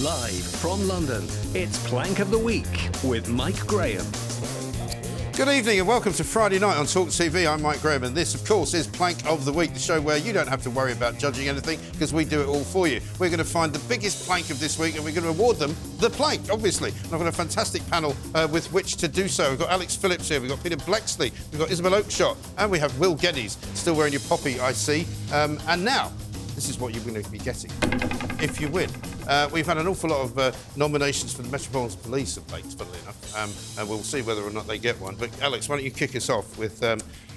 Live from London, it's Plank of the Week with Mike Graham. Good evening and welcome to Friday night on TalkTV. I'm Mike Graham and this, of course, is Plank of the Week, the show where you don't have to worry about judging anything because we do it all for you. We're going to find the biggest plank of this week and we're going to award them the plank, obviously. And I've got a fantastic panel with which to do so. We've got Alex Phillips here, we've got Peter Bleksley, we've got Isabel Oakeshott, and we have Will Geddes, still wearing your poppy, I see. And now, this is what you're going to be getting if you win. We've had an awful lot of nominations for the Metropolitan Police of late, funnily enough, and we'll see whether or not they get one. But Alex, why don't you kick us off with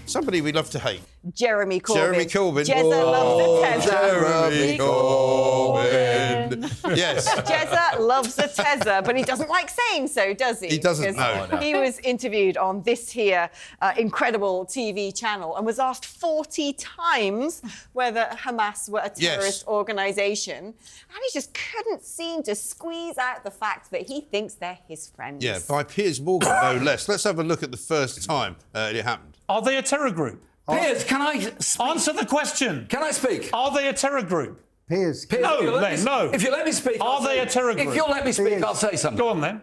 somebody we love to hate? Jeremy Corbyn. Jeremy Corbyn. Jezza loves a Tezza. Jeremy Corbyn. Yes. Jezza loves a Tezza, but he doesn't like saying so, does he? He doesn't know. He was interviewed on this here incredible TV channel and was asked 40 times whether Hamas were a terrorist organisation. And he just couldn't seem to squeeze out the fact that he thinks they're his friends. Yeah, by Piers Morgan, no less. Let's have a look at the first time it happened. Are they a terror group? Piers, can I speak? Answer the question. Can I speak? Are they a terror group? Piers, No, no. If you let me speak, Are they a terror group? If you'll let me speak, I'll say something. Go on then.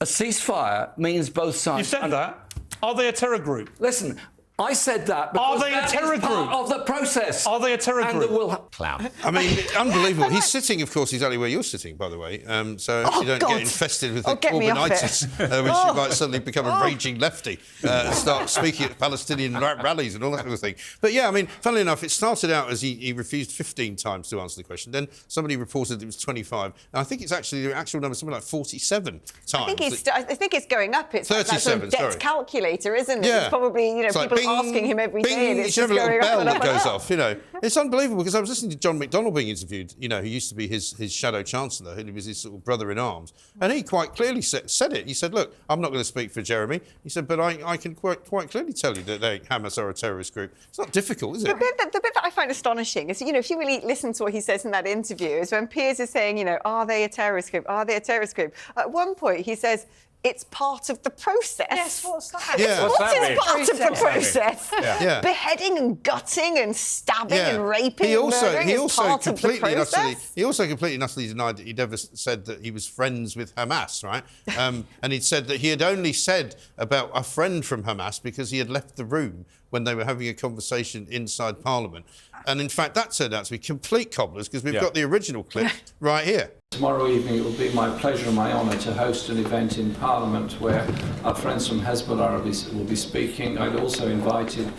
A ceasefire means both sides. You said that. Are they a terror group? Listen, I said that because Are they a terror that is part group? of the process. Are they a terror and group? Clown. I mean, unbelievable. He's sitting, of course, exactly where you're sitting, by the way. So if you don't get infested with the Corbynitis, which you might suddenly become a raging lefty and start speaking at Palestinian rallies and all that sort of thing. But yeah, I mean, funnily enough, it started out as he refused 15 times to answer the question. Then somebody reported it was 25. And I think it's actually the actual number, something like 47 times. I think it's going up. It's 37, like that debt calculator, isn't it? Yeah. It's probably, It's people like asking him every day. And you it's should have a just little going bell up that and goes up. off, you know. It's unbelievable because I was listening to John McDonnell being interviewed, who used to be his shadow chancellor, who was his sort of brother-in-arms. And he quite clearly said it. He said, look, I'm not going to speak for Jeremy. He said, but I can quite clearly tell you that Hamas are a terrorist group. It's not difficult, is it? The bit that I find astonishing is, if you really listen to what he says in that interview, is when Piers is saying, are they a terrorist group? Are they a terrorist group? At one point, he says, it's part of the process. Yes, what's that? Yeah. What is part of the process? Yeah. Beheading and gutting and stabbing and raping he and also murdering is part of the process? He also completely and utterly denied that he'd ever said that he was friends with Hamas, right? And he'd said that he had only said about a friend from Hamas because he had left the room when they were having a conversation inside Parliament. And in fact, that turned out to be complete cobblers because we've got the original clip right here. Tomorrow evening it will be my pleasure and my honour to host an event in Parliament where our friends from Hezbollah will be speaking. I'd also invited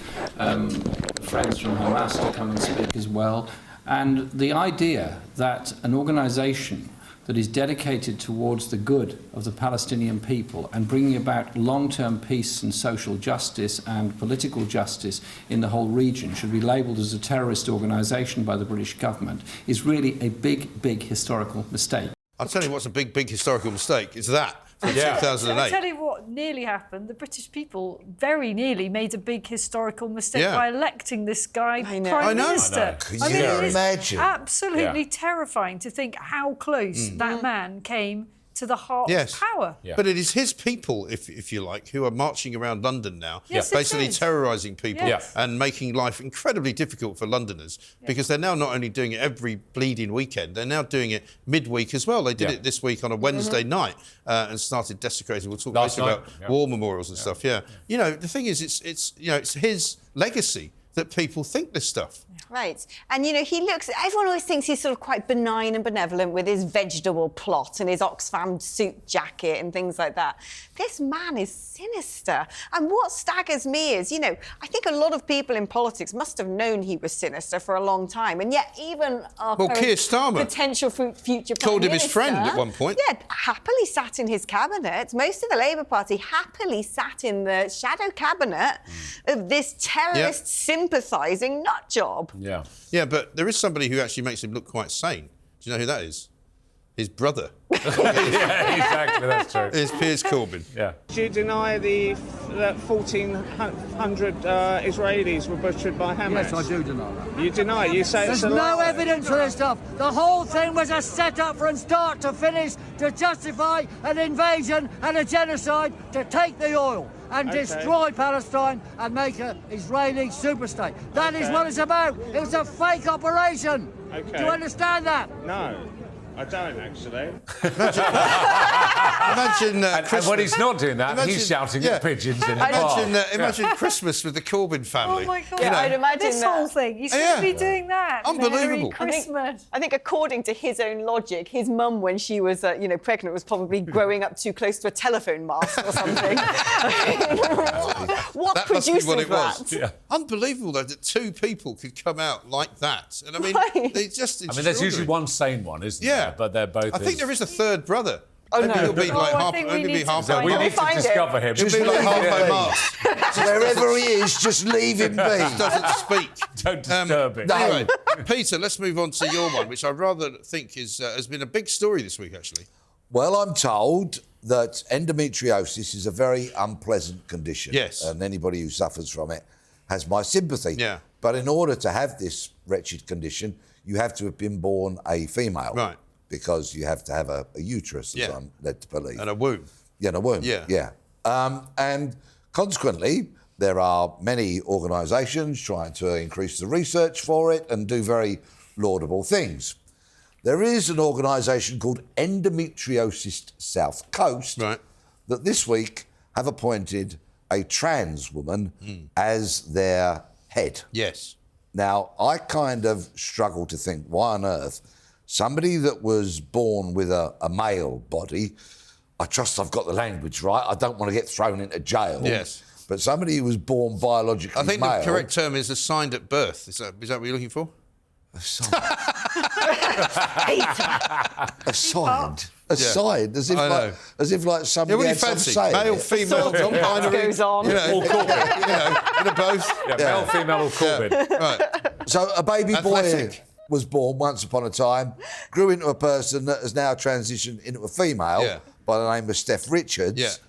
friends from Hamas to come and speak as well. And the idea that an organisation that is dedicated towards the good of the Palestinian people and bringing about long-term peace and social justice and political justice in the whole region should be labelled as a terrorist organisation by the British government is really a big, big historical mistake. I'll tell you what's a big, big historical mistake. It's that from 2008. I'll tell you what nearly happened. The British people very nearly made a big historical mistake by electing this guy Prime Minister. Can you imagine? Absolutely terrifying to think how close that man came to the heart of power. Yeah. But it is his people, if you like, who are marching around London now, Yes, basically terrorising people Yes. and making life incredibly difficult for Londoners because they're now not only doing it every bleeding weekend, they're now doing it midweek as well. They did it this week on a Wednesday night and started desecrating. We'll talk later about war memorials and stuff. Yeah. The thing is, it's his legacy that people think this stuff. Right. And, everyone always thinks he's sort of quite benign and benevolent with his vegetable plot and his Oxfam suit jacket and things like that. This man is sinister. And what staggers me is, I think a lot of people in politics must have known he was sinister for a long time. And yet even our Keir Starmer potential future Prime called him Minister, his friend at one point. Yeah, happily sat in his cabinet. Most of the Labour Party happily sat in the shadow cabinet of this terrorist sympathising nut job. Yeah, but there is somebody who actually makes him look quite sane. Do you know who that is? His brother. Yeah, exactly, that's true. It's Piers Corbyn. Yeah. Do you deny that 1,400 Israelis were butchered by Hamas? Yes, I do deny that. You deny it? You say There's it's a no lie. evidence for this stuff. The whole thing was a setup from start to finish to justify an invasion and a genocide to take the oil and destroy Palestine and make an Israeli superstate. That is what it's about. It was a fake operation. Do you understand that? No. I don't, actually. Imagine and when he's not doing that, he's shouting at pigeons in the bar. Imagine Christmas with the Corbyn family. Oh, my God. Yeah, I'd imagine this whole thing. He's going to be doing that. Unbelievable. Merry Christmas. I think according to his own logic, his mum, when she was, pregnant, was probably growing up too close to a telephone mast or something. What that produces must be what it that? was. Yeah. Unbelievable, though, that two people could come out like that. And I mean, they just... I mean, there's usually one sane one, isn't there? But they're both... I think there is a third brother. Oh, maybe no. he'll be like I think we need to we need to discover him. He'll be like halfway mast. Wherever he is, just leave him be. He doesn't speak. Don't disturb him. Anyway, Peter, let's move on to your one, which I rather think has been a big story this week, actually. Well, I'm told that endometriosis is a very unpleasant condition. Yes. And anybody who suffers from it has my sympathy. Yeah. But in order to have this wretched condition, you have to have been born a female. Right. Because you have to have a uterus, as I'm led to believe. And a womb. Yeah, and a womb. Yeah. And consequently, there are many organisations trying to increase the research for it and do very laudable things. There is an organisation called Endometriosis South Coast that this week have appointed a trans woman as their head. Yes. Now, I kind of struggle to think, why on earth somebody that was born with a male body, I trust I've got the language right, I don't want to get thrown into jail. Yes. But somebody who was born biologically I think male... the correct term is assigned at birth. Is that what you're looking for? Assigned. Assigned, as if somebody had some say. Male, female, non-binary. Goes on. Or Corbyn. Both. Male, female, or Corbyn. Right. So a baby boy Athletic. was born once upon a time, grew into a person that has now transitioned into a female by the name of Steph Richards,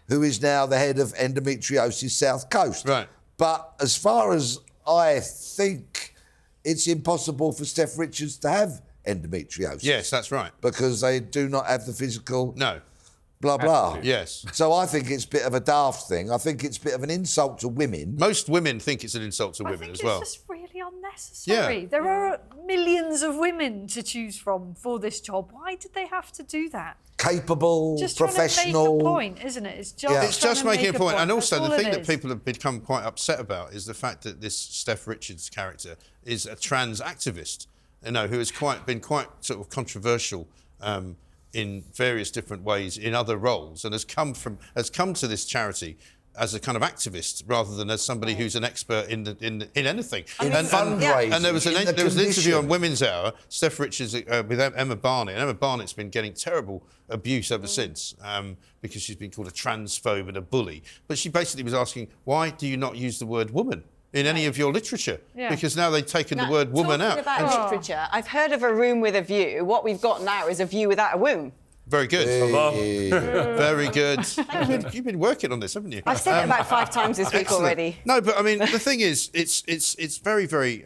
who is now the head of Endometriosis South Coast. Right. But as far as I think, it's impossible for Steph Richards to have endometriosis. Yes, that's right. Because they do not have the physical... No. Blah, blah. Yes. So I think it's a bit of a daft thing. I think it's a bit of an insult to women. Most women think it's an insult to women as well. It's just really unnecessary. Yeah. There are millions of women to choose from for this job. Why did they have to do that? Capable, just professional. Trying to make a point, isn't it? It's just, It's just making a point. And also, the thing that is. people have become quite upset about is the fact that this Steph Richards character is a trans activist, who has been quite sort of controversial in various different ways in other roles, and has come to this charity as a kind of activist rather than as somebody who's an expert in anything. And fundraising. And there was an interview on Women's Hour, Steph Richards with Emma Barnett, and Emma Barnett's been getting terrible abuse ever since because she's been called a transphobe and a bully. But she basically was asking, why do you not use the word woman in any of your literature? Because now they've taken the word woman out. Talking about literature, I've heard of a room with a view. What we've got now is a view without a womb. Very good. Hey. Very good. You've been working on this, haven't you? I've said it about 5 times this week already. No, but I mean, the thing is, it's very, very.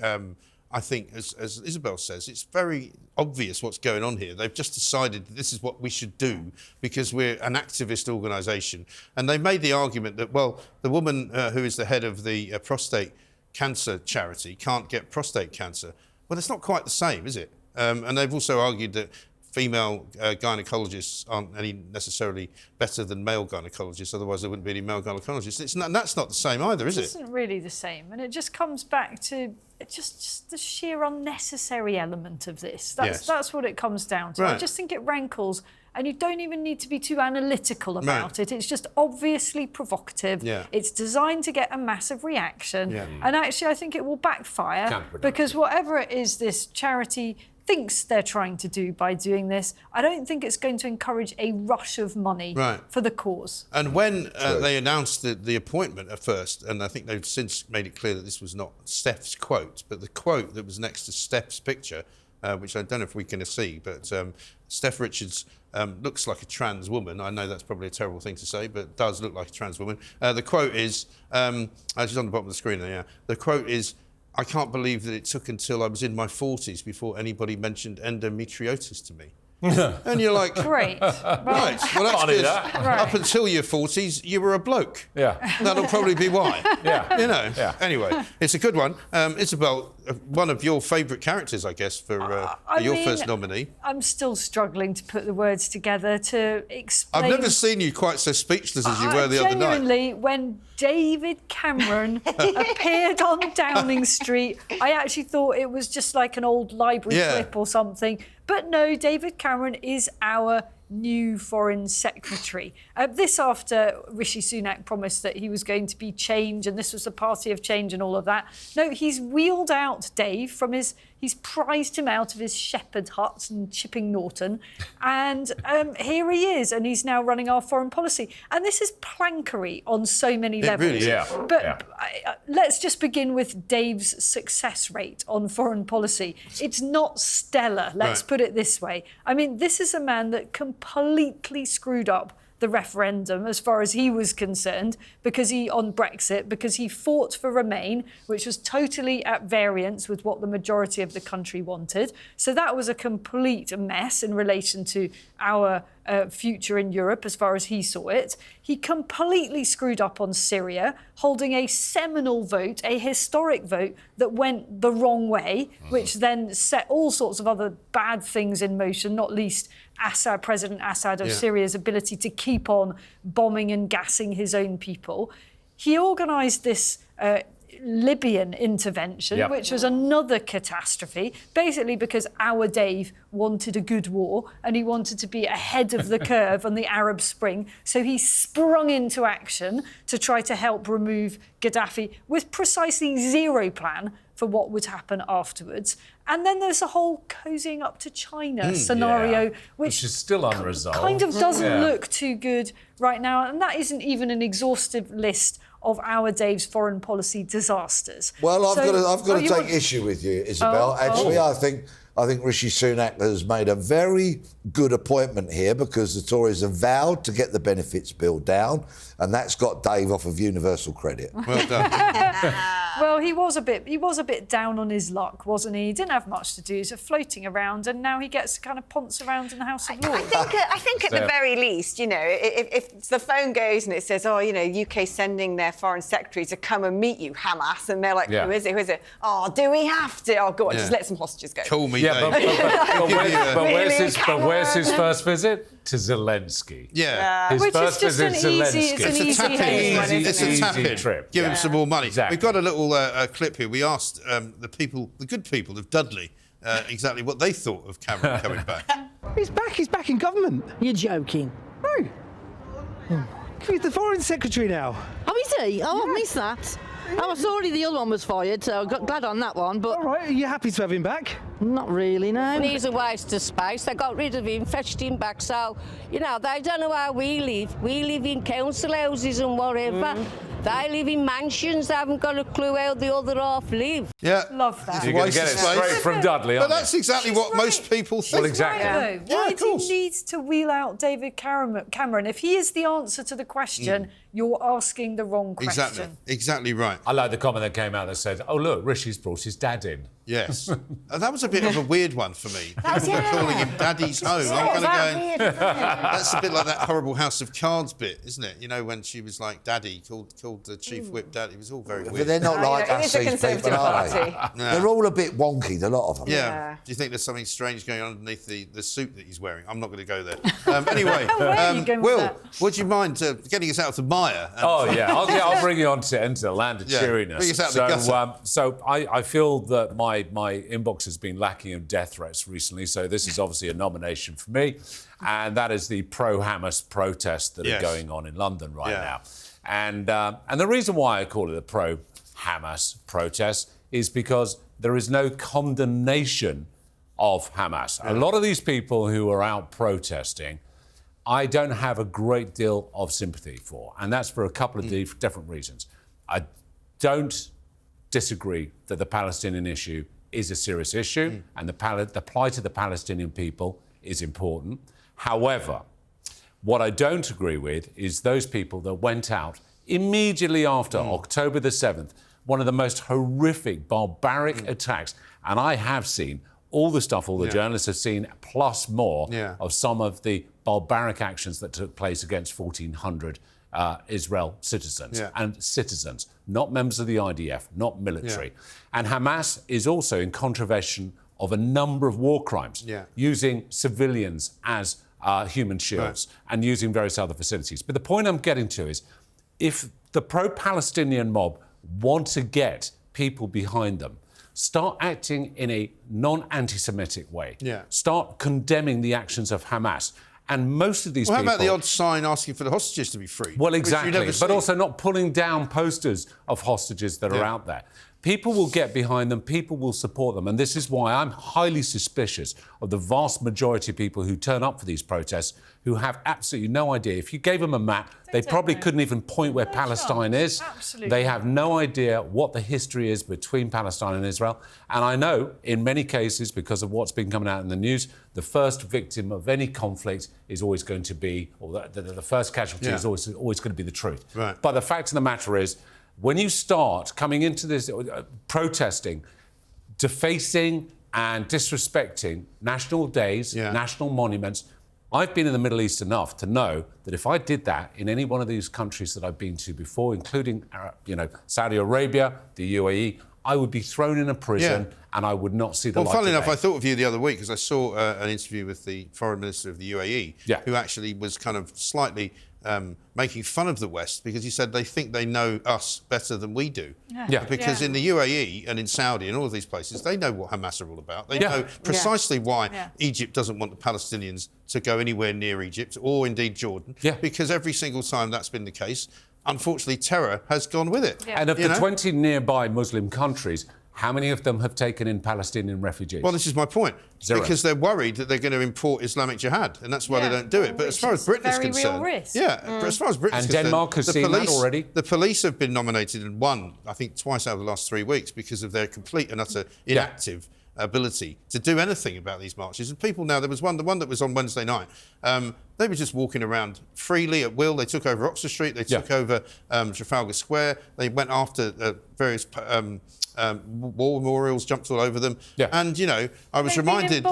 I think, as Isabel says, it's very obvious what's going on here. They've just decided that this is what we should do because we're an activist organisation, and they've made the argument that, well, the woman who is the head of the prostate cancer charity can't get prostate cancer. Well, it's not quite the same, is it? And they've also argued that female gynecologists aren't any necessarily better than male gynecologists, otherwise there wouldn't be any male gynecologists. That's not the same either, is it? It isn't really the same, and it just comes back to just the sheer unnecessary element of this. That's what it comes down to. Right. I just think it rankles, and you don't even need to be too analytical about it. It's just obviously provocative. Yeah. It's designed to get a massive reaction, and actually I think it will backfire because whatever it is this charity thinks they're trying to do by doing this, I don't think it's going to encourage a rush of money for the cause. And when they announced the appointment at first, and I think they've since made it clear that this was not Steph's quote, but the quote that was next to Steph's picture, which I don't know if we can see, but Steph Richards looks like a trans woman. I know that's probably a terrible thing to say, but does look like a trans woman. The quote is, she's on the bottom of the screen there, the quote is, "I can't believe that it took until I was in my 40s before anybody mentioned endometriosis to me." And you're like, Great. right, well, that's good. Up until your 40s, you were a bloke. Yeah. That'll probably be why. Yeah. You know. Yeah. Anyway, it's a good one. Isabel, one of your favourite characters, I guess, for your first nominee. I'm still struggling to put the words together to explain. I've never seen you quite so speechless as you were the other night. Genuinely, when David Cameron appeared on Downing Street, I actually thought it was just like an old library clip or something. But no, David Cameron is our new Foreign Secretary. This after Rishi Sunak promised that he was going to be change and this was the party of change and all of that. No, he's wheeled out Dave from he's prized him out of his shepherd hut in Chipping Norton, and here he is, and he's now running our foreign policy. And this is plankery on so many levels. Really, But let's just begin with Dave's success rate on foreign policy. It's not stellar, let's put it this way. I mean, this is a man that completely screwed up the referendum as far as he was concerned on Brexit, because he fought for Remain, which was totally at variance with what the majority of the country wanted. So that was a complete mess in relation to our future in Europe as far as he saw it. He completely screwed up on Syria, holding a seminal vote, a historic vote that went the wrong way, which then set all sorts of other bad things in motion, not least President Assad of Syria's ability to keep on bombing and gassing his own people. He organised this Libyan intervention, which was another catastrophe, basically because our Dave wanted a good war and he wanted to be ahead of the curve on the Arab Spring. So he sprung into action to try to help remove Gaddafi with precisely zero plan for what would happen afterwards. And then there's a whole cozying up to China scenario, which is still unresolved. Kind of doesn't look too good right now. And that isn't even an exhaustive list of our Dave's foreign policy disasters. Well, I've got to take issue with you, Isabel. Actually, I think Rishi Sunak has made a very good appointment here, because the Tories have vowed to get the benefits bill down, and that's got Dave off of universal credit. Well done. Well, he was a bit down on his luck, wasn't he? He didn't have much to do. He's floating around, and now he gets to kind of ponce around in the House of Lords. I think at the very least, you know, if the phone goes and it says, oh, you know, UK sending their foreign secretary to come and meet you, Hamas, and they're like, who is it? Who is it? Oh, do we have to? Oh, go on, just let some hostages go. Call me, Dave. But where's his first visit? To Zelensky. Yeah. Which is just an easy It's a tap-in trip. Give him some more money. Exactly. We've got a little clip here. We asked the good people of Dudley, exactly what they thought of Cameron coming back. He's back in government. You're joking. No. He's the Foreign Secretary now. Oh, is he? Oh, I missed that. Oh, I saw the other one was fired, so I got glad on that one, but... All right, are you happy to have him back? Not really, no. He's a waste of space. They got rid of him, fetched him back, so, you know, they don't know how we live. We live in council houses and whatever. They live in mansions. They haven't got a clue how the other half live. Yeah. Love that. You're going to get it straight from Dudley, But that's exactly what most people think. Well, exactly. Why do you need to wheel out David Cameron? If he is the answer to the question, you're asking the wrong question. Exactly right. I like the comment that came out that said, oh, look, Rishi's brought his dad in. Yes. That was a bit of a weird one for me. People were calling him Daddy's home. I'm kind of going, that's a bit like that horrible House of Cards bit, isn't it? You know, when she was like Daddy, called the Chief Whip Daddy. It was all very weird. But they're not like us, these people, are they? No. They're all a bit wonky, the lot of them. Yeah. Do you think there's something strange going on underneath the suit that he's wearing? I'm not going to go there. Anyway, Will, would you mind getting us out of the mire? I'll bring you into the land of cheeriness. Bring us out of the gutter. So I feel that my inbox has been lacking of death threats recently, so this is obviously a nomination for me, and that is the pro-Hamas protests that are going on in London right now. And the reason why I call it a pro-Hamas protest is because there is no condemnation of Hamas. A lot of these people who are out protesting, I don't have a great deal of sympathy for, and that's for a couple of different reasons. I don't disagree that the Palestinian issue is a serious issue, and the plight of the Palestinian people is important. However, what I don't agree with is those people that went out immediately after October the 7th, one of the most horrific, barbaric attacks, and I have seen all the stuff all the journalists have seen, plus more of some of the barbaric actions that took place against 1,400 Israel citizens and citizens, not members of the IDF, not military. And Hamas is also in contravention of a number of war crimes, using civilians as human shields and using various other facilities. But the point I'm getting to is, if the pro-Palestinian mob want to get people behind them, start acting in a non-anti-Semitic way. Start condemning the actions of Hamas. And most of these people... How about the odd sign asking for the hostages to be freed? Well, exactly. But also not pulling down posters of hostages that are out there. People will get behind them, people will support them, and this is why I'm highly suspicious of the vast majority of people who turn up for these protests who have absolutely no idea. If you gave them a map, they probably couldn't even point where Palestine is. Absolutely. They have no idea what the history is between Palestine and Israel. And I know, in many cases, because of what's been coming out in the news, the first victim of any conflict is always going to be, or the first casualty is always going to be the truth. But the fact of the matter is, when you start coming into this protesting, defacing and disrespecting national days, national monuments, I've been in the Middle East enough to know that if I did that in any one of these countries that I've been to before, including Saudi Arabia, the UAE, I would be thrown in a prison and I would not see the light of day. Well, funnily enough, I thought of you the other week because I saw an interview with the foreign minister of the UAE, who actually was kind of slightly making fun of the West because he said they think they know us better than we do. Because in the UAE and in Saudi and all of these places, they know what Hamas are all about. They know precisely why Egypt doesn't want the Palestinians to go anywhere near Egypt or indeed Jordan. Because every single time that's been the case, unfortunately, terror has gone with it. And of the 20 nearby Muslim countries, how many of them have taken in Palestinian refugees? Well, this is my point. Zero. Because they're worried that they're going to import Islamic jihad, and that's why they don't do it. But as far as Britain is concerned... Very real risk. But as far as Britain is concerned... And Denmark has seen that already. The police have been nominated and won, I think, twice out of the last 3 weeks because of their complete and utter inactive ability to do anything about these marches. And people now, the one that was on Wednesday night, they were just walking around freely at will. They took over Oxford Street, they took over Trafalgar Square, they went after various war memorials, jumped all over them. And, you know, I was reminded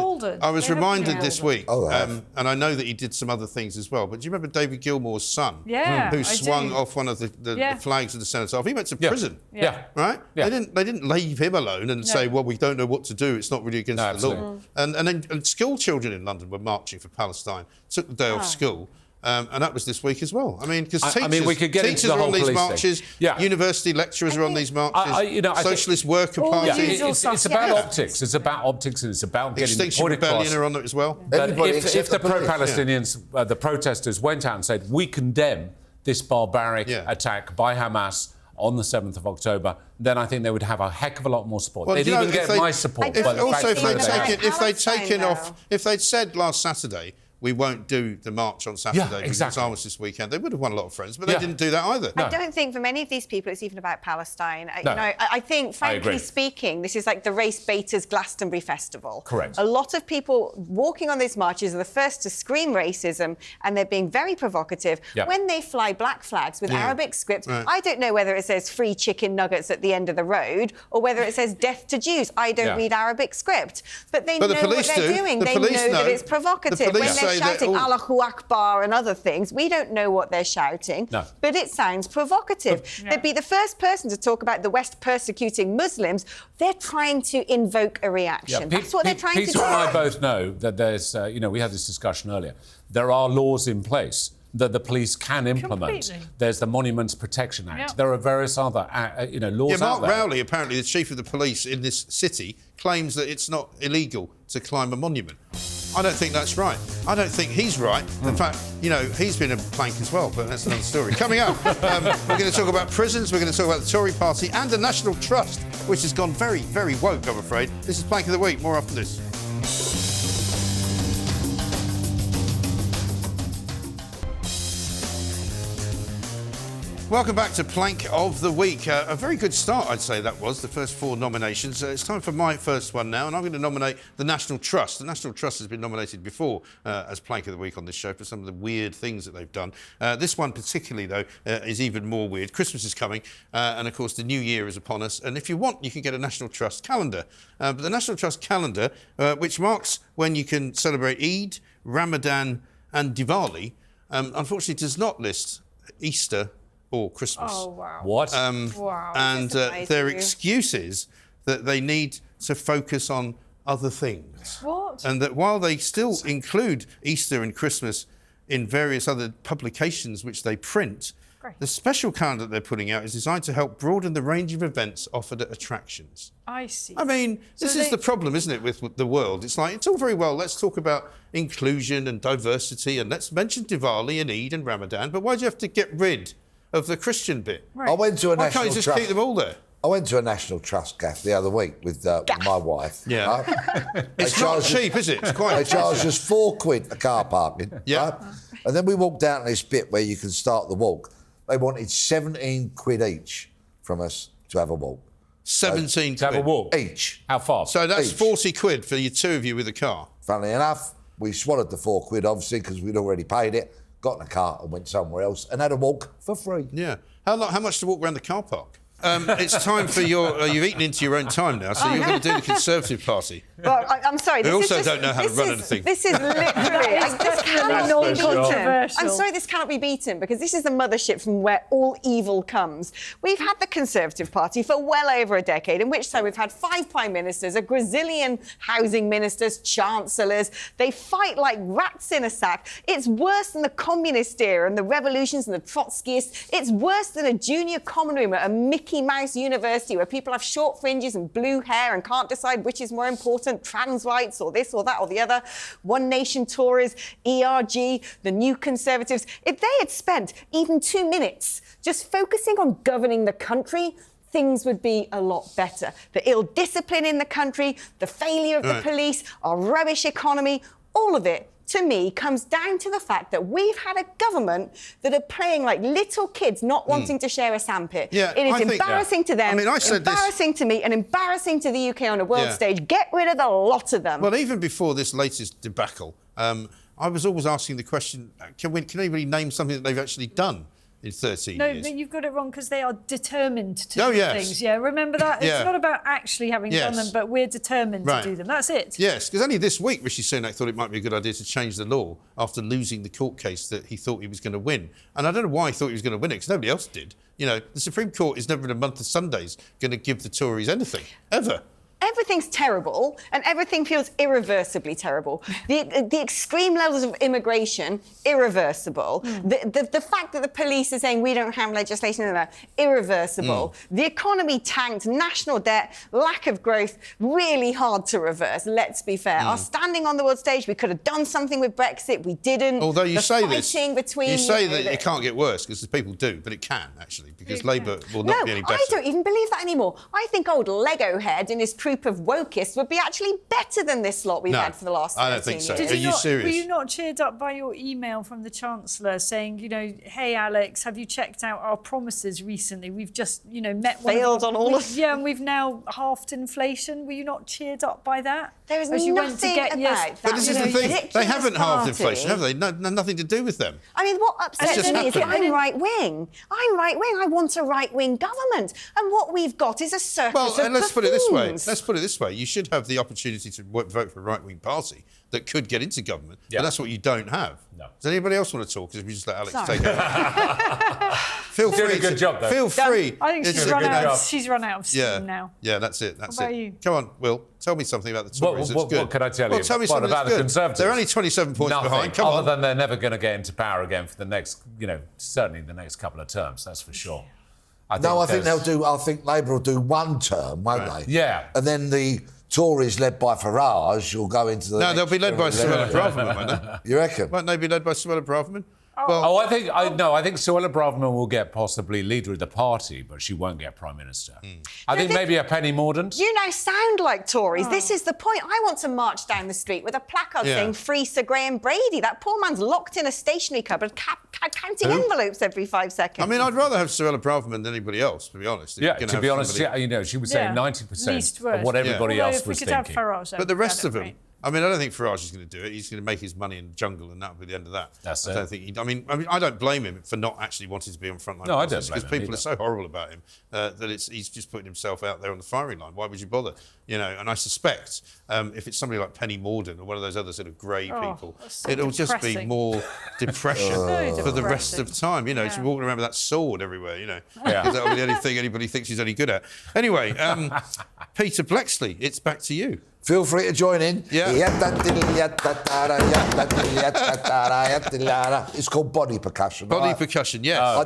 this week, and I know that he did some other things as well, but do you remember David Gilmour's son? Who swung off one of the flags of the Cenotaph? He went to prison. Right? They didn't leave him alone and say, well, we don't know what to do, it's not really against the law. And then school children in London were marching for Palestine, took the day off school. And that was this week as well. I mean, because we could get into the are whole on these police marches, university lecturers are on these marches, Socialist Worker Party. It's about optics. It's about optics, and it's about getting the Extinction point across. Rebellion are on it as well. If the pro-Palestinians, the protesters, went out and said, we condemn this barbaric attack by Hamas on the 7th of October, then I think they would have a heck of a lot more support. They'd even get my support. If they'd said last Saturday, we won't do the march on Saturday because it's Armistice this weekend, they would have won a lot of friends, but they didn't do that either. I don't think for many of these people it's even about Palestine. You know, I think, frankly speaking, this is like the race baiters Glastonbury Festival. Correct. A lot of people walking on these marches are the first to scream racism, and they're being very provocative. When they fly black flags with Arabic script, I don't know whether it says free chicken nuggets at the end of the road or whether it says death to Jews. I don't read Arabic script. But they know what they're doing. They know that it's provocative. When they're shouting Allahu Akbar and other things, we don't know what they're shouting, but it sounds provocative. They'd be the first person to talk about the West persecuting Muslims. They're trying to invoke a reaction. That's what they're trying to do. Peter and I both know that there's, we had this discussion earlier, there are laws in place that the police can implement. Completely. There's the Monuments Protection Act. There are various other, laws out there. Mark Rowley, apparently the chief of the police in this city, claims that it's not illegal to climb a monument. I don't think that's right. I don't think he's right. In fact, he's been a plank as well, but that's another story. Coming up, we're going to talk about prisons, we're going to talk about the Tory party and the National Trust, which has gone very, very woke, I'm afraid. This is Plank of the Week. More after this. Welcome back to Plank of the Week. A very good start, I'd say that was, the first 4 nominations. It's time for my first one now, and I'm going to nominate the National Trust. The National Trust has been nominated before as Plank of the Week on this show for some of the weird things that they've done. This one particularly, though, is even more weird. Christmas is coming, and of course the New Year is upon us. And if you want, you can get a National Trust calendar. But the National Trust calendar, which marks when you can celebrate Eid, Ramadan and Diwali, unfortunately does not list Easter or Christmas. Oh, wow. What? Wow. And their excuse is that they need to focus on other things. What? And that while they still include Easter and Christmas in various other publications which they print, the special calendar they're putting out is designed to help broaden the range of events offered at attractions. I see. I mean, this is the problem, isn't it, with the world? It's like, it's all very well, let's talk about inclusion and diversity and let's mention Diwali and Eid and Ramadan, but why do you have to get rid of the Christian bit? I went to a Why National can't you just Trust. keep them all there? I went to a National Trust gaff the other week with my wife. Yeah. It's not cheap, is it? It's quite They expensive. charged us £4 for car parking. Yeah. Right? And then we walked down this bit where you can start the walk. They wanted £17 each from us to have a walk. 17 To have a walk? Each. How far? So that's Each. 40 quid for you two of you with a car. Funnily enough, we swallowed the £4 obviously because we'd already paid it, got in a car and went somewhere else and had a walk for free. Yeah. How much to walk around the car park? It's time for your... you've eaten into your own time now, so you're going to do the Conservative Party. Well, I'm sorry. They This also is just, don't know how to this run is- anything. This is literally... this cannot be beaten. controversial. I'm sorry, this cannot be beaten because this is the mothership from where all evil comes. We've had the Conservative Party for well over a decade, in which time we've had 5 prime ministers, a gazillion housing ministers, chancellors. They fight like rats in a sack. It's worse than the communist era and the revolutions and the Trotskyists. It's worse than a junior common room at a Mickey Mouse university where people have short fringes and blue hair and can't decide which is more important, trans rights or this or that or the other. One Nation Tories, ERG, the New Conservatives. If they had spent even 2 minutes just focusing on governing the country, things would be a lot better. The ill discipline in the country, the failure of the police, our rubbish economy, all of it, to me, comes down to the fact that we've had a government that are playing like little kids not wanting to share a sandpit. Yeah, it is I think- embarrassing to them, I mean, I said this- embarrassing to me, and embarrassing to the UK on a world Yeah. stage. Get rid of the lot of them. Well, even before this latest debacle, I was always asking the question, can anybody name something that they've actually done in 13 No, years? but you've got it wrong because they are determined to Oh, do yes. things. Yeah, remember that? Yeah. It's not about actually having done Yes. them, but we're determined Right. to do them. That's it. Yes, because only this week Rishi Sunak thought it might be a good idea to change the law after losing the court case that he thought he was going to win. And I don't know why he thought he was going to win it, because nobody else did. You know, the Supreme Court is never in a month of Sundays going to give the Tories anything, ever. Everything's terrible and everything feels irreversibly terrible. The extreme levels of immigration, irreversible. The fact that the police are saying we don't have legislation in that, irreversible. The economy tanked, national debt, lack of growth, really hard to reverse, let's be fair. Our standing on the world stage, we could have done something with Brexit, we didn't. Although you The say this, fighting between, you say know, that it can't get worse, because people do, but it can, actually, because Labour will No, not be any better. I don't even believe that anymore. I think old Lego Head and his troop of wokists would be actually better than this lot we've No, had for the last 13 I don't think so. years. Are you serious? Were you not cheered up by your email from the Chancellor saying, you know, hey, Alex, have you checked out our promises recently? We've just, you know, met one Failed on all of Yeah, and we've now halved inflation. Were you not cheered up by that? There is As you went to nothing get your- about that. But this is you the know, thing, they ridiculous haven't halved party. inflation, have they? No, nothing to do with them. I mean, what upsets just me is that happened. I'm right-wing. I'm right-wing. I want a right-wing government. And what we've got is a circus Well, of and let's put it this way. buffoons. Let's put it this way. You should have the opportunity to vote for a right-wing party that could get into government, but that's what you don't have. No. Does anybody else want to talk? Because we just let Alex Sorry. take over. Feel Doing free. a good job, though. Feel free. I think It's she's a run good out. job. She's run out of steam now. Yeah, that's it. That's What about it. you? Come on, Will. Tell me something about the Tories that's good. What can I tell you? Well, tell me What something about that's the good. Conservatives? They're only 27 points Nothing, behind. Come other on. than they're never going to get into power again for the next, you know, certainly the next couple of terms. That's for sure. I think Labour will do one term, won't they? Yeah. And then the Tories, led by Farage, will go into the. No, they'll be led by Suella Braverman, won't they? You reckon? Won't they be led by Suella Braverman? I think Suella Braverman will get possibly leader of the party, but she won't get prime minister. I think maybe a Penny Mordaunt. You now sound like Tories. This is the point. I want to march down the street with a placard saying "Free Sir Graham Brady." That poor man's locked in a stationery cupboard, counting envelopes every 5 seconds. I mean, I'd rather have Suella Braverman than anybody else, to be honest. To be honest, she would say 90% of what everybody else was thinking. But the rest of them. I mean, I don't think Farage is going to do it. He's going to make his money in the jungle, and that'll be the end of that. That's I don't think. I mean, I don't blame him for not actually wanting to be on frontline. No, I don't blame him because people either. are so horrible about him that he's just putting himself out there on the firing line. Why would you bother? And I suspect if it's somebody like Penny Mordaunt or one of those other sort of grey people, it'll just be more depression for the rest of the time. She's walking around with that sword everywhere. Because that'll be the only thing anybody thinks she's any good at. Anyway, Peter Bleksley, it's back to you. Feel free to join in. It's called body percussion. Body percussion, yes. I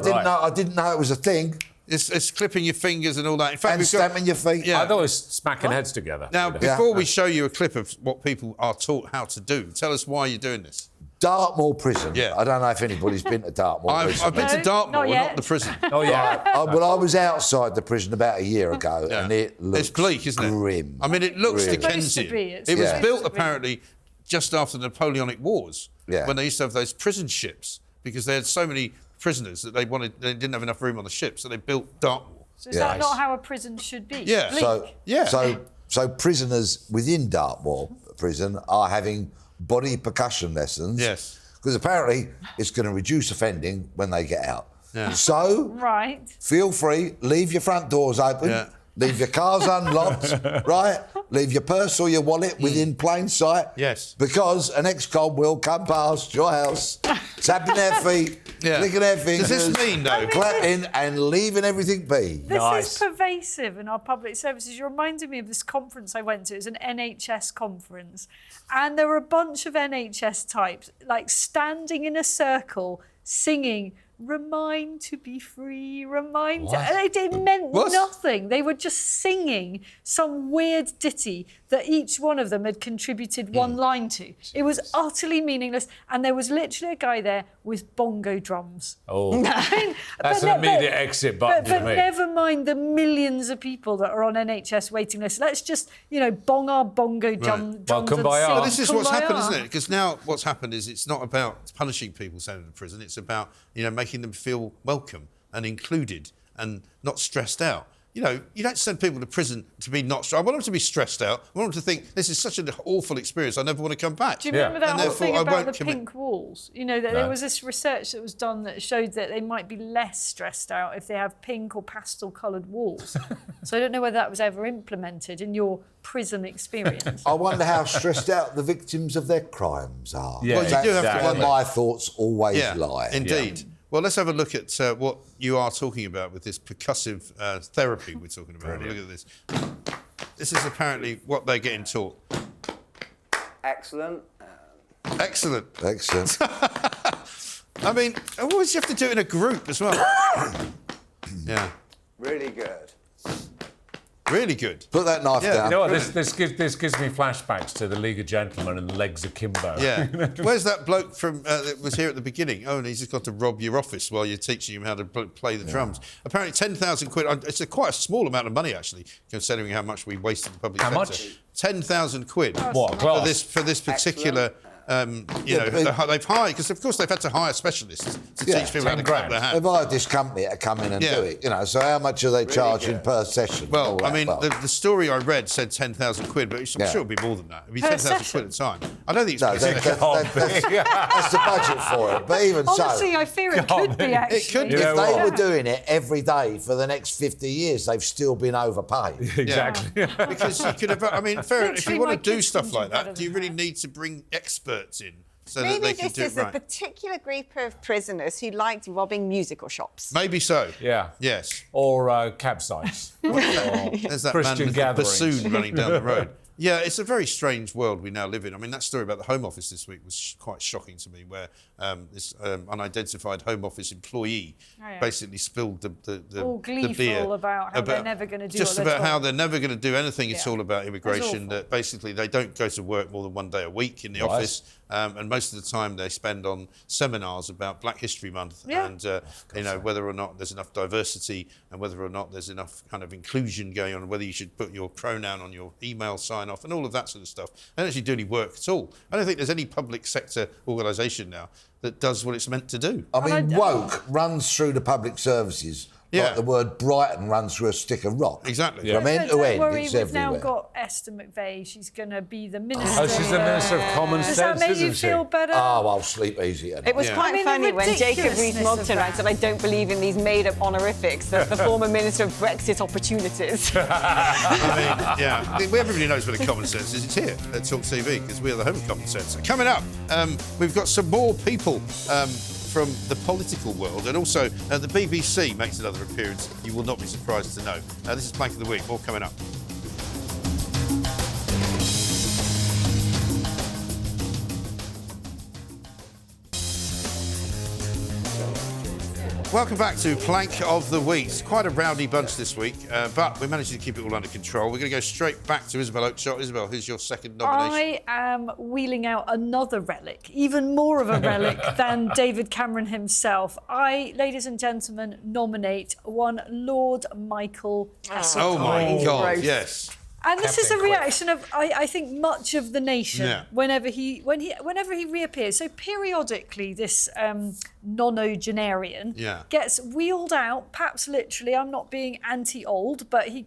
didn't know it was a thing. It's clipping your fingers and all that. In fact, and stamping your feet. I thought it was smacking heads together. Now, before we show you a clip of what people are taught how to do, tell us why you're doing this. Dartmoor prison. Yeah. I don't know if anybody's been to Dartmoor. I've been to Dartmoor, not the prison. Oh, yeah. Well, I was outside the prison about a year ago, and it looks It's bleak, isn't it? Grim. I mean, it looks Grim. Dickensian. It was built, apparently, just after the Napoleonic Wars, when they used to have those prison ships, because they had so many prisoners that they didn't have enough room on the ship, so they built Dartmoor. So is that not how a prison should be? Yeah. So prisoners within Dartmoor prison are having body percussion lessons. Yes. Because apparently it's going to reduce offending when they get out. Yeah. So, feel free, leave your front doors open, leave your cars unlocked, right? Leave your purse or your wallet within plain sight. Yes. Because an ex-con will come past your house, tapping their feet, clicking their fingers, Does this mean, though? clapping and leaving everything be. This is pervasive in our public services. You're reminding me of this conference I went to. It was an NHS conference. And there were a bunch of NHS types, standing in a circle, singing, "Remind to be free, remind..." It meant nothing. They were just singing some weird ditty that each one of them had contributed one line to. It was utterly meaningless. And there was literally a guy there with bongo drums. Oh, that's an immediate exit button But for me. never mind the millions of people that are on NHS waiting lists. Let's just, bong our bongo drums and sing. Well, this is what's happened, isn't it? Because now what's happened is it's not about punishing people sent to prison. It's about, making them feel welcome and included and not stressed out. You don't send people to prison to be not stressed. I want them to be stressed out. I want them to think, this is such an awful experience, I never want to come back. Do you remember that whole thing about the pink walls? There was this research that was done that showed that they might be less stressed out if they have pink or pastel-coloured walls. So I don't know whether that was ever implemented in your prison experience. I wonder how stressed out the victims of their crimes are. Yeah, well, you do have to wonder. My thoughts always lie. Indeed. Yeah. Well, let's have a look at what you are talking about with this percussive therapy we're talking about. Look at this. This is apparently what they're getting taught. Excellent. Excellent. I mean, always you have to do it in a group as well. Yeah. Really good. Really good. Put that knife down. You know what? This gives me flashbacks to the League of Gentlemen and the Legs Akimbo. Yeah. Where's that bloke from that was here at the beginning? Oh, and he's just got to rob your office while you're teaching him how to play the drums. Apparently, 10,000 quid. It's quite a small amount of money, actually, considering how much we wasted the public sector. How much? 10,000 quid. What? For this particular. They've hired, because of course they've had to hire specialists to teach people how to clap their hands. They've hired this company to come in and do it, so how much are they charging per session? Well, I mean, the story I read said 10,000 quid, but I'm sure it'll be more than that. It'll be 10,000 quid at a time. I don't think it's that's the budget for it. But even honestly, I fear it could be, actually. It could be. If they were doing it every day for the next 50 years, they've still been overpaid. Exactly. Because you could have, I mean, fair enough, if you want to do stuff like that, do you really need to bring experts in so that they can do it right? Maybe this is a particular group of prisoners who liked robbing musical shops. Maybe so. Yeah. Yes. Or campsites. There's that Christian man with the bassoon running down the road. Yeah, it's a very strange world we now live in. I mean, that story about the Home Office this week was quite shocking to me, where this unidentified Home Office employee basically spilled the all gleeful beer about how they're never going to do just what about they're how told. they're never going to do anything at all about immigration. That basically they don't go to work more than one day a week in the office, and most of the time they spend on seminars about Black History Month and whether or not there's enough diversity and whether or not there's enough kind of inclusion going on, whether you should put your pronoun on your email sign off and all of that sort of stuff. They don't actually do any work at all. I don't think there's any public sector organisation now that does what it's meant to do. I mean, woke runs through the public services like the word Brighton runs through a stick of rock. Exactly. From end to end, Worry, it's we've everywhere. now got Esther McVey. She's going to be the minister. Oh, she's the Minister of Common Does Sense, that make you isn't she? feel better? Oh, I'll sleep easy at night. It was quite funny when Jacob Rees-Mogg turned around and said, I don't believe in these made-up honorifics, that the former Minister of Brexit opportunities. I mean, everybody knows what a common sense is. It's here at TalkTV because we are the home of common sense. Coming up, we've got some more people from the political world, and also the BBC makes another appearance. You will not be surprised to know. This is Plank of the Week. More coming up. Welcome back to Plank of the Week. It's quite a rowdy bunch this week, but we managed to keep it all under control. We're going to go straight back to Isabel Oakeshott. Isabel, who's your second nomination? I am wheeling out another relic, even more of a relic than David Cameron himself. I, ladies and gentlemen, nominate one Lord Michael Heseltine. Oh my God, yes. And this is a reaction of, I think, much of the nation whenever he reappears. So periodically, this nonagenarian gets wheeled out, perhaps literally. I'm not being anti-old, but he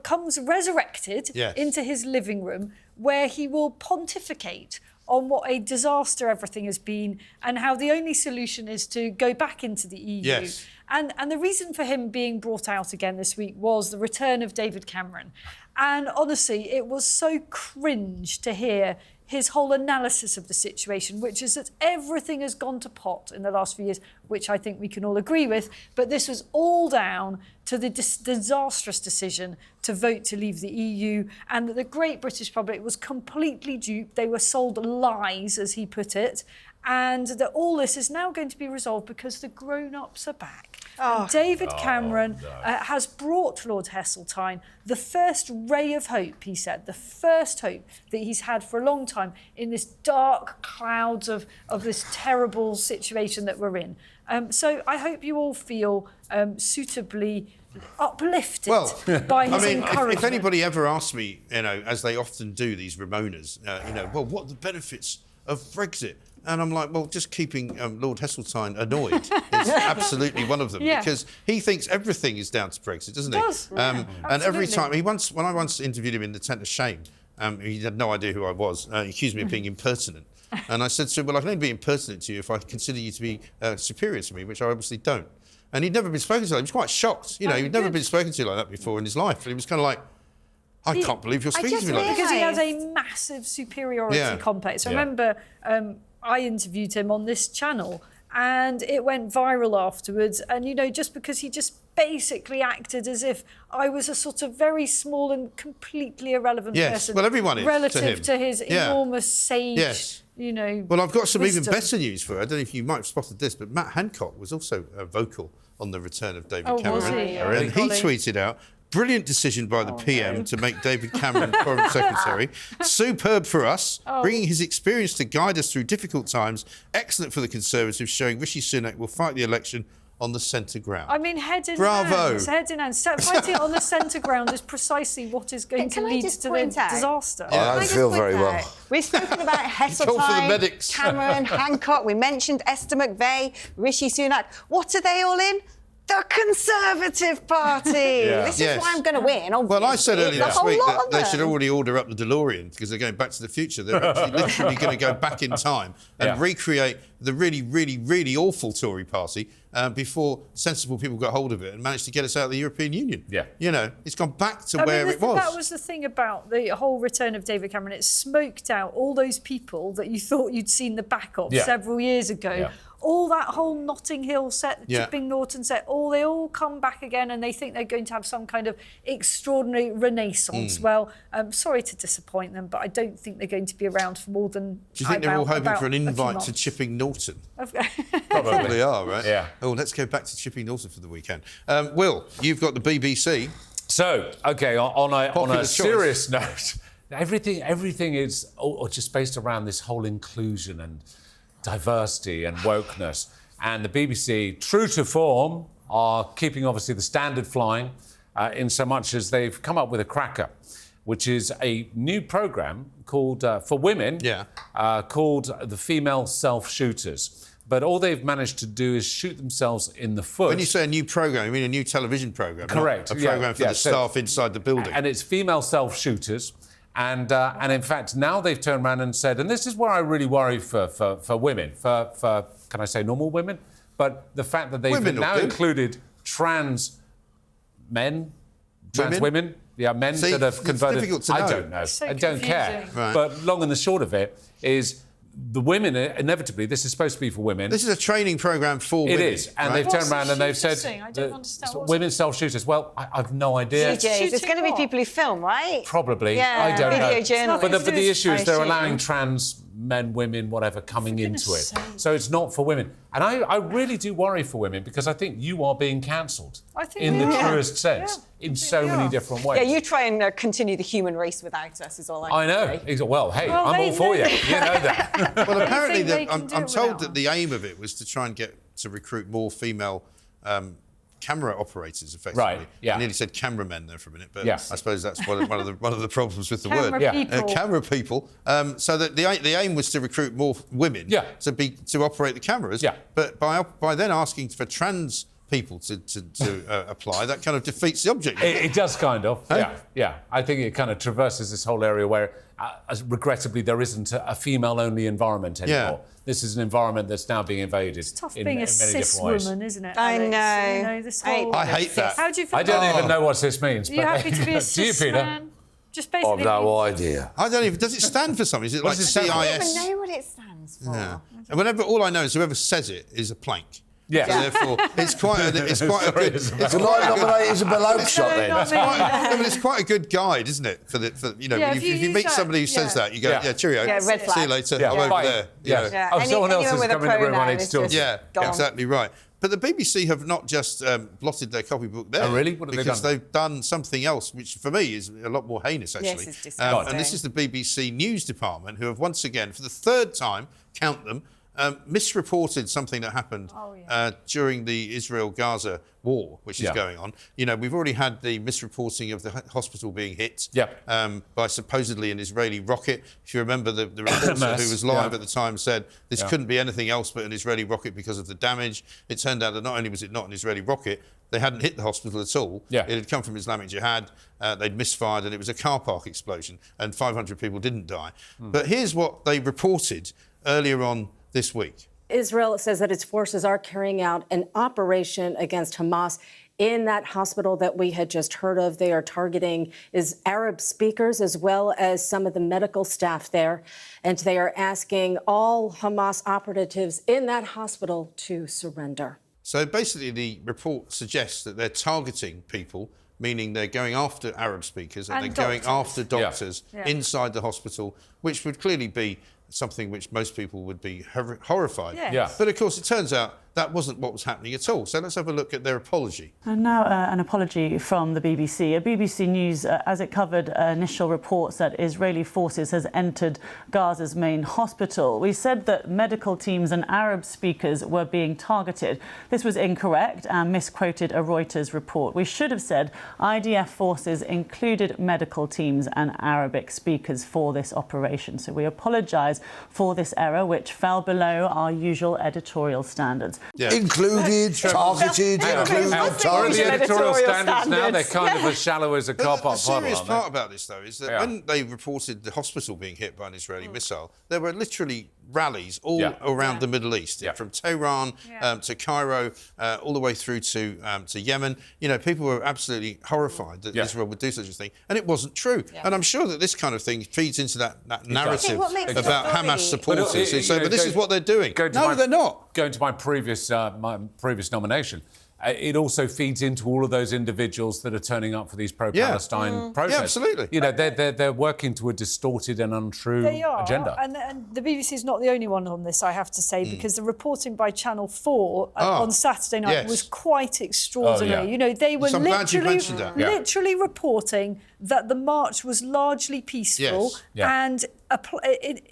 comes resurrected into his living room, where he will pontificate on what a disaster everything has been and how the only solution is to go back into the EU. Yes. And the reason for him being brought out again this week was the return of David Cameron. And honestly, it was so cringe to hear his whole analysis of the situation, which is that everything has gone to pot in the last few years, which I think we can all agree with. But this was all down to the disastrous decision to vote to leave the EU, and that the great British public was completely duped. They were sold lies, as he put it, and that all this is now going to be resolved because the grown-ups are back. And David Cameron has brought Lord Heseltine the first ray of hope, he said, the first hope that he's had for a long time in this dark clouds of this terrible situation that we're in. So I hope you all feel suitably uplifted by his encouragement. If anybody ever asks me, as they often do, these Ramonas, what are the benefits of Brexit? And I'm like, well, just keeping Lord Heseltine annoyed is absolutely one of them, because he thinks everything is down to Brexit, doesn't he? Does, and every time when I once interviewed him in the Tent of Shame, he had no idea who I was. He accused me of being impertinent. And I said to him, well, I can only be impertinent to you if I consider you to be superior to me, which I obviously don't. And he'd never been spoken to. He was quite shocked. He'd never been spoken to like that before in his life. And he was kind of like, I can't believe you're speaking to me like this. Because he has a massive superiority complex. I remember I interviewed him on this channel, and it went viral afterwards. And, just because he just basically acted as if I was a sort of very small and completely irrelevant person. Well, everyone is relative to him. his enormous sage, Well, I've got some wisdom. even better news for you. I don't know if you might have spotted this, but Matt Hancock was also vocal on the return of David Cameron. Was he? And he tweeted out, brilliant decision by the PM to make David Cameron Foreign Secretary. Superb for us, bringing his experience to guide us through difficult times. Excellent for the Conservatives, showing Rishi Sunak will fight the election on the centre ground. I mean, head in Bravo. hands. Head in hands. Fighting on the centre ground is precisely what is going to lead to the disaster. I don't feel very well. We've spoken about Heseltine, Cameron, Hancock. We mentioned Esther McVey, Rishi Sunak. What are they all in? The Conservative Party. This is why I'm going to win. Obviously. Well, I said earlier this week that they should already order up the DeLorean because they're going back to the future. They're actually literally going to go back in time and recreate the really, really, really awful Tory party before sensible people got hold of it and managed to get us out of the European Union. It's gone back to where it was. That was the thing about the whole return of David Cameron. It smoked out all those people that you thought you'd seen the back of several years ago. all that whole Notting Hill set, the Chipping Norton set, they all come back again, and they think they're going to have some kind of extraordinary renaissance. Well, I'm sorry to disappoint them, but I don't think they're going to be around for more than. Do you think they're all hoping for an invite to Chipping Norton? Probably are, right? Yeah. Oh, let's go back to Chipping Norton for the weekend. Will, you've got the BBC. So, OK, on a serious note, everything is just based around this whole inclusion and diversity and wokeness. And the BBC, true to form, are keeping, obviously, the standard flying in so much as they've come up with a cracker, which is a new programme called, for women, called the Female Self-Shooters. But all they've managed to do is shoot themselves in the foot. When you say a new programme, you mean a new television programme? Correct. A programme for the staff inside the building. And it's female self-shooters. And in fact, now they've turned around and said, and this is where I really worry for women, for can I say normal women? But the fact that they've now included trans men, trans women, men that have converted. Difficult to know. I don't know. So I don't care. Right. But long and the short of it is, the women, inevitably, this is supposed to be for women. This is a training programme for women. It is, and they've turned around and they've said... I don't understand. Women self-shooters. Well, I've no idea. DJs. It's going to be people who film, right? Probably. Yeah, I don't know. video journalists. But the issue is they're allowing trans men, women, whatever, coming into it. So it's not for women. And I really do worry for women, because I think you are being cancelled in the truest sense, in so many different ways. Yeah, you try and continue the human race without us, is all I know. say. Well, hey, I'm all for you. You know that. Well, apparently, I'm told that the aim of it was to try and get to recruit more female camera operators, effectively. Right, yeah. I nearly said cameramen there for a minute, but Yes. I suppose that's one of the problems with the Camera word. people. Camera people. So that the aim was to recruit more women to operate the cameras. Yeah. But by then asking for trans people to apply, that kind of defeats the object. It does kind of, yeah. I think it kind of traverses this whole area where, regrettably, there isn't a female-only environment anymore. This is an environment that's now being invaded. It's tough in being a many cis different ways. woman, isn't it? I Alex? know. You know, this whole... I hate that. How do you feel? I don't even know what cis means. Are you happy to be a Do you, cis Peter? man? Just basically... I've no idea. I don't even... Does it stand for something? Is it like does it stand for? I don't CIS? even know what it stands for. Yeah. And whenever, all I know is whoever says it is a plank. Yeah. So therefore, it's quite a good... Can I nominate Isabel Oakeshott then? It's quite a good guide, isn't it? If you meet somebody who says that, you go, yeah, cheerio. Yeah, red flag. See you later. Yeah. I'm over Bye. there. Yeah. Oh, someone else has come in the room. I need to talk. Yeah, exactly right. But the BBC have not just blotted their copybook there. Oh, really? What have they done? Because they've done something else, which for me is a lot more heinous, actually. Yes, it's disgusting. And this is the BBC News Department, who have once again, for the third time, count them, misreported something that happened during the Israel-Gaza war, which is going on. You know, we've already had the misreporting of the hospital being hit by supposedly an Israeli rocket. If you remember, the reporter who was live at the time said this couldn't be anything else but an Israeli rocket because of the damage. It turned out that not only was it not an Israeli rocket, they hadn't hit the hospital at all. It had come from Islamic Jihad. They'd misfired, and it was a car park explosion, and 500 people didn't die. But here's what they reported earlier on this week. Israel says that its forces are carrying out an operation against Hamas in that hospital that we had just heard of. They are targeting Arab speakers as well as some of the medical staff there. And they are asking all Hamas operatives in that hospital to surrender. So basically, the report suggests that they're targeting people, meaning they're going after Arab speakers and they're going after doctors inside the hospital, which would clearly be something which most people would be horrified. But of course, it turns out that wasn't what was happening at all. So let's have a look at their apology. And now an apology from the BBC. BBC News, as it covered initial reports that Israeli forces has entered Gaza's main hospital. We said that medical teams and Arab speakers were being targeted. This was incorrect and misquoted a Reuters report. We should have said IDF forces included medical teams and Arabic speakers for this operation. So we apologise for this error, which fell below our usual editorial standards. Included, targeted, Where are the editorial standards now? They're kind of as shallow as a car park puddle, The serious part about this, though, is that when they reported the hospital being hit by an Israeli missile, there were literally rallies all around the Middle East, from Tehran to Cairo, all the way through to Yemen. You know, people were absolutely horrified that Israel would do such a thing, and it wasn't true. And I'm sure that this kind of thing feeds into that narrative about Hamas supporters who say, but this is what they're doing. No, they're not. going to my previous nomination, it also feeds into all of those individuals that are turning up for these pro-Palestine protests. Yeah, absolutely. You know, they're working to a distorted and untrue agenda. And the BBC is not the only one on this, I have to say, because the reporting by Channel 4 on Saturday night was quite extraordinary. Oh, yeah. You know, they were So I'm glad you mentioned that. literally reporting that the march was largely peaceful and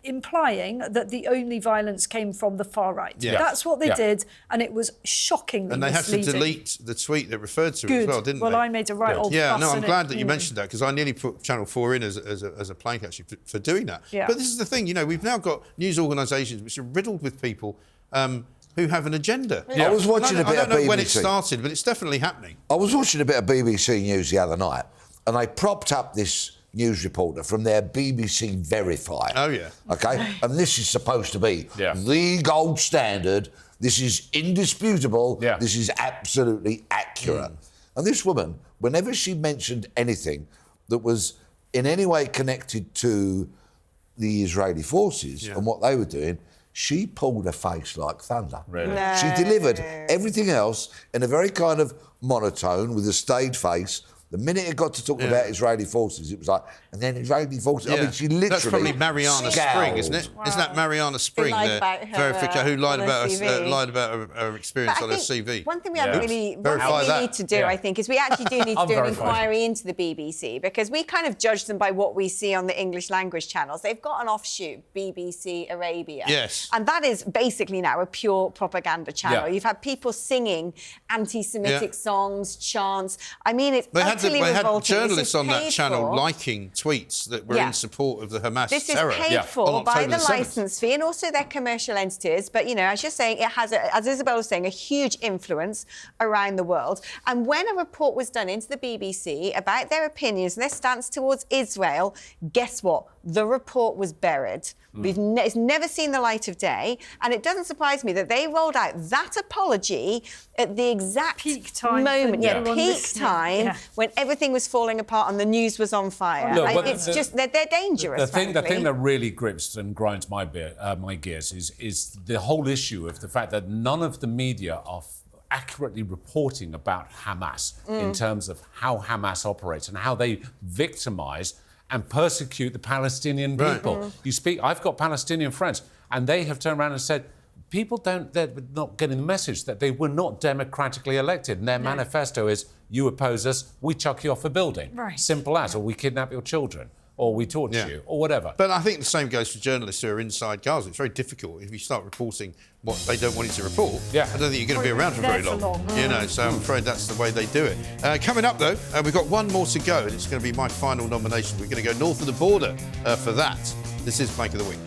implying that the only violence came from the far right. That's what they did, and it was shockingly And they had to misleading. delete the tweet that referred to it as well, didn't they? Well, I made a right old fuss I'm in glad it. that you mentioned that, because I nearly put Channel 4 in as a plank, actually, for doing that. Yeah. But this is the thing, you know, we've now got news organisations which are riddled with people who have an agenda. I was watching a bit of BBC. I don't know when it started, but it's definitely happening. I was watching a bit of BBC News the other night, and they propped up this news reporter from their BBC Verify. Oh, yeah. OK? And this is supposed to be the gold standard. This is indisputable. This is absolutely accurate. And this woman, whenever she mentioned anything that was in any way connected to the Israeli forces and what they were doing, she pulled her face like thunder. Really? No. She delivered everything else in a very kind of monotone with a staid face. The minute it got to talking about Israeli forces, it was like, and then Israeli forces. I mean, she literally. That's probably Mariana Spring, isn't it? Wow. Isn't that Mariana Spring, Who lied the about her, verifier who lied on her about CV. lied about her experience on her CV? One thing we haven't really Verify that. need to do, I think, is we actually do need to do an verified. inquiry into the BBC, because we kind of judge them by what we see on the English language channels. They've got an offshoot, BBC Arabia. Yes. And that is basically now a pure propaganda channel. Yeah. You've had people singing anti-Semitic songs, chants. I mean, it's They utterly had revolting. journalists on that paid channel for. liking tweets that were in support of the Hamas This terror. is paid for on by October the 7th. licence fee and also their commercial entities. But, you know, as you're saying, it has, as Isabel was saying, a huge influence around the world. And when a report was done into the BBC about their opinions and their stance towards Israel, guess what? The report was buried. It's never seen the light of day. And it doesn't surprise me that they rolled out that apology at the exact peak time moment, for everyone peak listening. time, when everything was falling apart and the news was on fire. Look, but it's just, they're dangerous, the thing frankly. that really grips and grinds my gears is the whole issue of the fact that none of the media are accurately reporting about Hamas in terms of how Hamas operates and how they victimise and persecute the Palestinian people. I've got Palestinian friends, and they have turned around and said, they're not getting the message that they were not democratically elected, and their manifesto is, you oppose us, we chuck you off a building. Right. Simple as, or we kidnap your children, or we torture you, or whatever. But I think the same goes for journalists who are inside Gaza. It's very difficult if you start reporting what they don't want you to report. I don't think you're going to be around for very long. You know, so I'm afraid that's the way they do it. Coming up, though, we've got one more to go, and it's going to be my final nomination. We're going to go north of the border for that. This is Plank of the Week.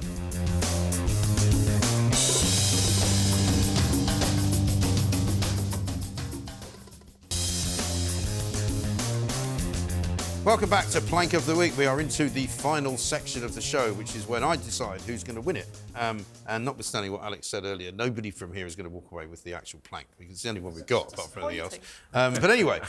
Welcome back to Plank of the Week. We are into the final section of the show, which is when I decide who's going to win it. And notwithstanding what Alex said earlier, nobody from here is going to walk away with the actual plank, because it's the only one we've got, apart from anything else. But anyway,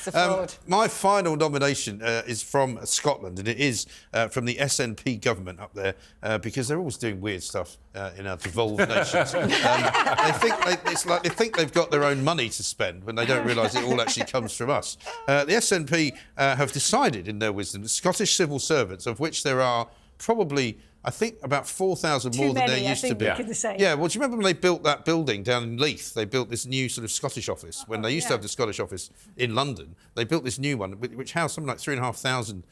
my final nomination is from Scotland, and it is from the SNP government up there, because they're always doing weird stuff in our devolved nations. They think they've got their own money to spend when they don't realise it all actually comes from us. The SNP have decided, in their wisdom, that Scottish civil servants, of which there are probably, I think, about 4,000 more than there used to be. Yeah, well, do you remember when they built that building down in Leith? They built this new sort of Scottish office. When they used to have the Scottish office in London, they built this new one, which housed something like 3,500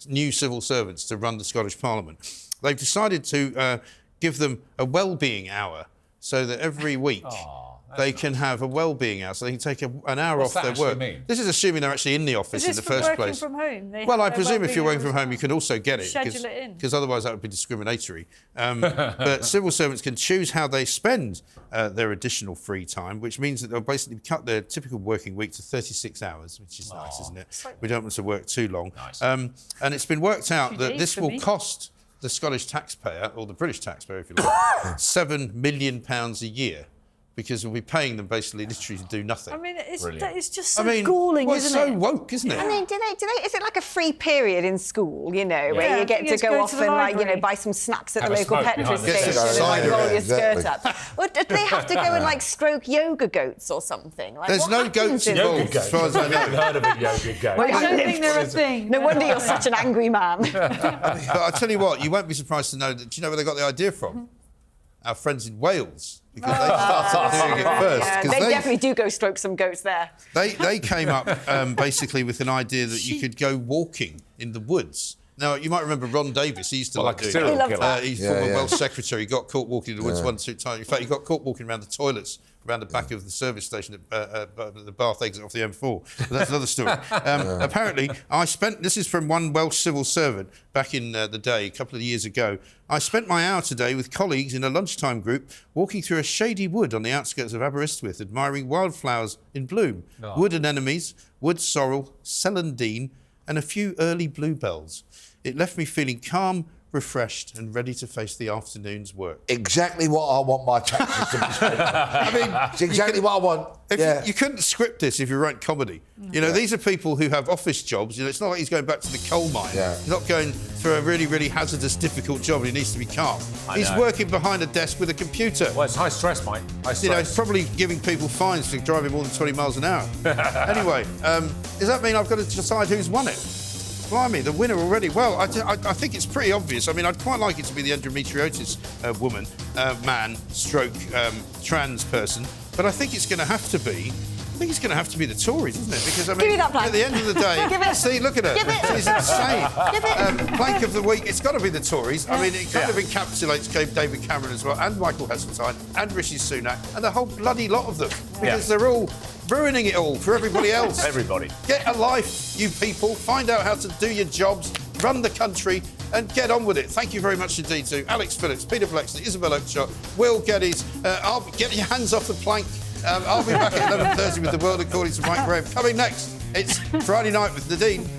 new civil servants to run the Scottish Parliament. They've decided to give them a well-being hour, so that every week they can have a well-being hour, so they can take an hour off their work. This is assuming they're actually in the office in the first place. From home? Well, I presume if you're working from home, you can also get it. Schedule it in. Because otherwise that would be discriminatory. But civil servants can choose how they spend their additional free time, which means that they'll basically cut their typical working week to 36 hours, which is nice, isn't it? We don't want to work too long. And it's been worked out that this will cost the Scottish taxpayer, or the British taxpayer, if you like, £7 million a year. because we'll be paying them basically literally to do nothing. I mean, it's just so galling, well, isn't it's it? so woke, isn't it? I mean, is it like a free period in school, you know, where you get to go off to the and, like, you library. know, buy some snacks at Have the a local smoke petrol behind the station scenes. and, like, roll your Exactly. skirt up? Or do they have to go and, like, stroke yoga goats or something? Like, There's what no happens goats in involved, this? as far as I I've never know. heard of a yoga goat. Well, I don't think they're a thing. No wonder you're such an angry man. I'll tell you what, you won't be surprised to know that. Do you know where they got the idea from? Our friends in Wales, because they started doing it first. Yeah, 'cause they definitely do go stroke some goats there. They came up basically with an idea that you could go walking in the woods. Now, you might remember Ron Davis. He used to Like a doing serial it. killer. He's Yeah, former yeah. Welsh secretary. He got caught walking in the woods one time. In fact, he got caught walking around the toilets around the back of the service station at the Bath exit off the M4. But that's another story. Apparently, this is from one Welsh civil servant back in the day, a couple of years ago. I spent my hour today with colleagues in a lunchtime group walking through a shady wood on the outskirts of Aberystwyth, admiring wildflowers in bloom, wood anemones, wood sorrel, celandine, and a few early bluebells. It left me feeling calm, refreshed and ready to face the afternoon's work. Exactly what I want my taxes to be spent on. I mean, It's exactly what I want. you couldn't script this if you write comedy. You know, these are people who have office jobs. You know, it's not like he's going back to the coal mine. He's not going through a really, really hazardous, difficult job. He needs to be calm. He's working behind a desk with a computer. Well, it's high stress, mate. High stress. You know, he's probably giving people fines for driving more than 20 miles an hour. Anyway, does that mean I've got to decide who's won it? Blimey, the winner already. Well, I think it's pretty obvious. I mean, I'd quite like it to be the endometriosis woman, man, stroke, trans person, but I think it's going to have to be. I think it's going to have to be the Tories, isn't it? Because I mean, Give me that plank. at the end of the day, Give it. see, look at her. Give it. She's insane. Give it. Plank of the week. It's got to be the Tories. I mean, it kind of encapsulates David Cameron as well, and Michael Heseltine, and Rishi Sunak, and the whole bloody lot of them, because they're all ruining it all for everybody else. Everybody. Get a life, you people. Find out how to do your jobs, run the country, and get on with it. Thank you very much indeed to Alex Phillips, Peter Bleksley, Isabel Oakeshott, Will Geddes. Get your hands off the plank. I'll be back at 11:30 with The World According to Mike Graham. Coming next, it's Friday Night with Nadine.